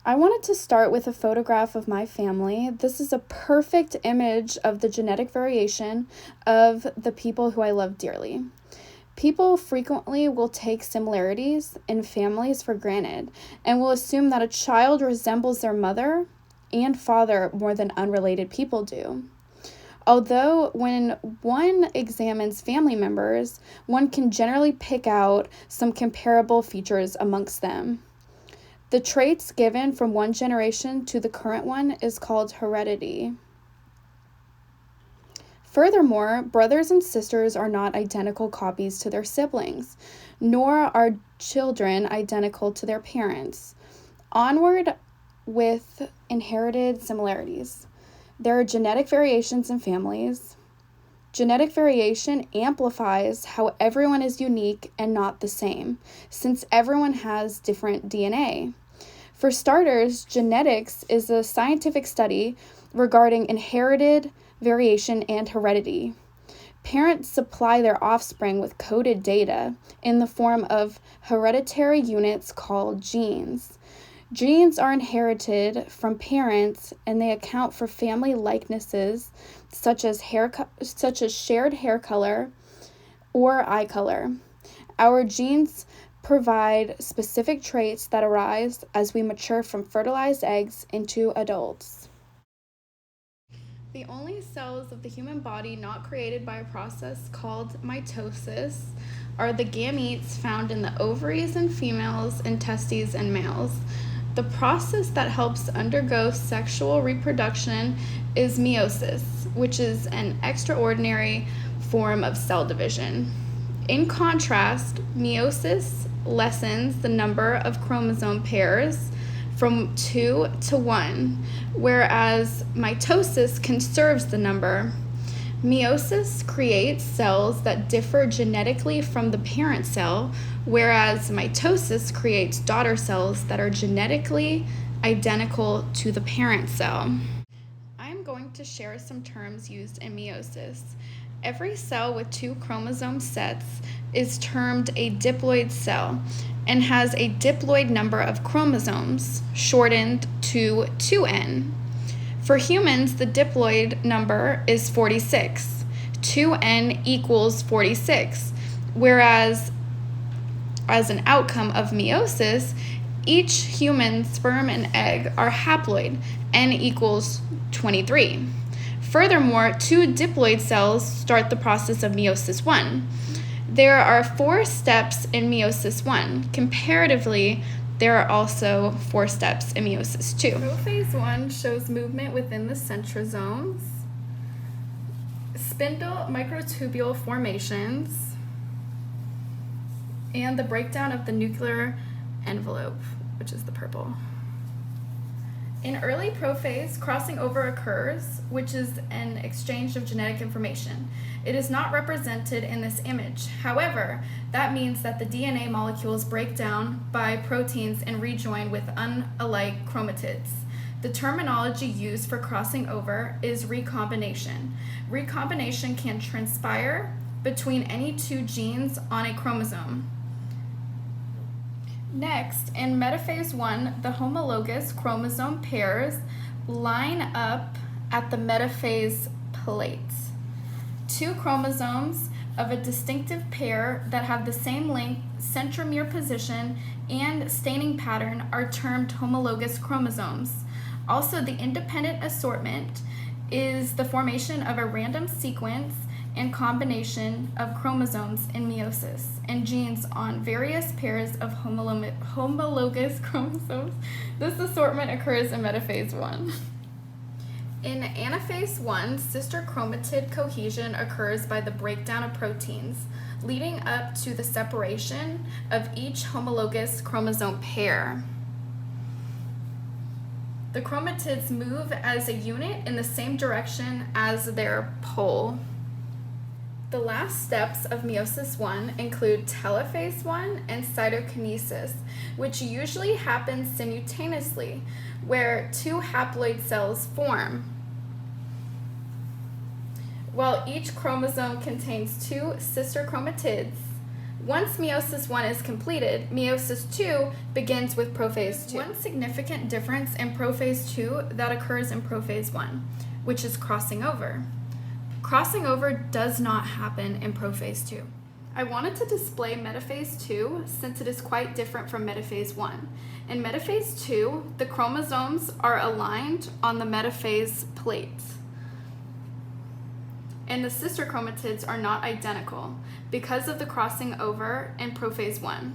I wanted to start with a photograph of my family. This is a perfect image of the genetic variation of the people who I love dearly. People frequently will take similarities in families for granted and will assume that a child resembles their mother and father more than unrelated people do. Although when one examines family members, one can generally pick out some comparable features amongst them. The traits given from one generation to the current one is called heredity. Furthermore, brothers and sisters are not identical copies to their siblings, nor are children identical to their parents. Onward with inherited similarities. There are genetic variations in families. Genetic variation amplifies how everyone is unique and not the same, since everyone has different DNA. For starters, genetics is a scientific study regarding inherited variation and heredity. Parents supply their offspring with coded data in the form of hereditary units called genes. Genes are inherited from parents and they account for family likenesses such as shared hair color or eye color. Our genes provide specific traits that arise as we mature from fertilized eggs into adults. The only cells of the human body not created by a process called mitosis are the gametes found in the ovaries in females and testes in males. The process that helps undergo sexual reproduction is meiosis, which is an extraordinary form of cell division. In contrast, meiosis lessens the number of chromosome pairs from 2 to 1, whereas mitosis conserves the number. Meiosis creates cells that differ genetically from the parent cell, whereas mitosis creates daughter cells that are genetically identical to the parent cell. I'm going to share some terms used in meiosis. Every cell with 2 chromosome sets is termed a diploid cell and has a diploid number of chromosomes, shortened to 2n. For humans, the diploid number is 46. 2n equals 46, whereas as an outcome of meiosis, each human sperm and egg are haploid, n equals 23. Furthermore, 2 diploid cells start the process of meiosis 1. There are 4 steps in meiosis 1. Comparatively, there are also 4 steps in meiosis 2. Prophase 1 shows movement within the centrosomes, spindle microtubule formations, and the breakdown of the nuclear envelope, which is the purple. In early prophase, crossing over occurs, which is an exchange of genetic information. It is not represented in this image. However, that means that the DNA molecules break down by proteins and rejoin with unalike chromatids. The terminology used for crossing over is recombination. Recombination can transpire between any 2 genes on a chromosome. Next, in metaphase 1, the homologous chromosome pairs line up at the metaphase plates. 2 chromosomes of a distinctive pair that have the same length, centromere position, and staining pattern are termed homologous chromosomes. Also, the independent assortment is the formation of a random sequence and combination of chromosomes in meiosis and genes on various pairs of homologous chromosomes. This assortment occurs in metaphase 1. In anaphase 1, sister chromatid cohesion occurs by the breakdown of proteins, leading up to the separation of each homologous chromosome pair. The chromatids move as a unit in the same direction as their pole. The last steps of meiosis 1 include telophase 1 and cytokinesis, which usually happens simultaneously, where 2 haploid cells form. While each chromosome contains 2 sister chromatids, Once meiosis 1 is completed, meiosis 2 begins with prophase 2. One significant difference in prophase 2 that occurs in prophase 1, which is crossing over. Crossing over does not happen in prophase 2. I wanted to display metaphase 2 since it is quite different from metaphase 1. In metaphase 2, the chromosomes are aligned on the metaphase plate, and the sister chromatids are not identical because of the crossing over in prophase 1.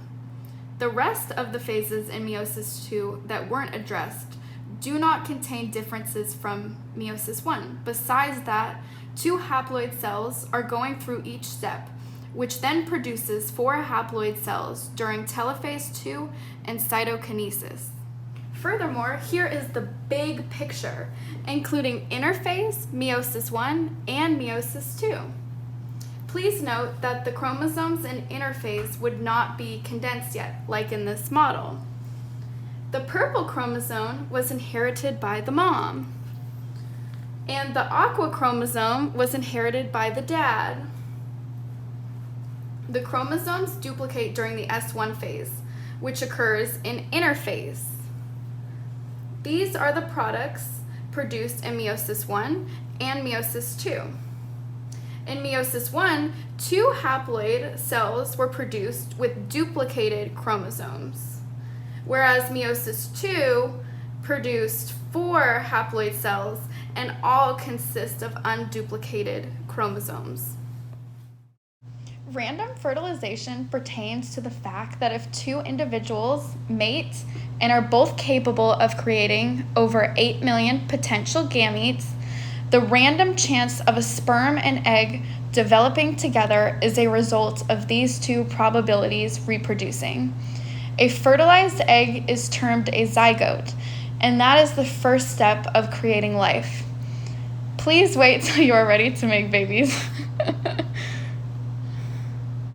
The rest of the phases in meiosis 2 that weren't addressed do not contain differences from meiosis 1. Besides that, 2 haploid cells are going through each step, which then produces 4 haploid cells during telophase 2 and cytokinesis. Furthermore, here is the big picture, including interphase, meiosis 1, and meiosis 2. Please note that the chromosomes in interphase would not be condensed yet, like in this model. The purple chromosome was inherited by the mom, and the aqua chromosome was inherited by the dad. The chromosomes duplicate during the S1 phase, which occurs in interphase. These are the products produced in meiosis 1 and meiosis 2. In meiosis 1, 2 haploid cells were produced with duplicated chromosomes, whereas meiosis 2 produced 4 haploid cells and all consist of unduplicated chromosomes. Random fertilization pertains to the fact that if 2 individuals mate and are both capable of creating over 8 million potential gametes, the random chance of a sperm and egg developing together is a result of these 2 probabilities reproducing. A fertilized egg is termed a zygote, and that is the first step of creating life. Please wait till you are ready to make babies.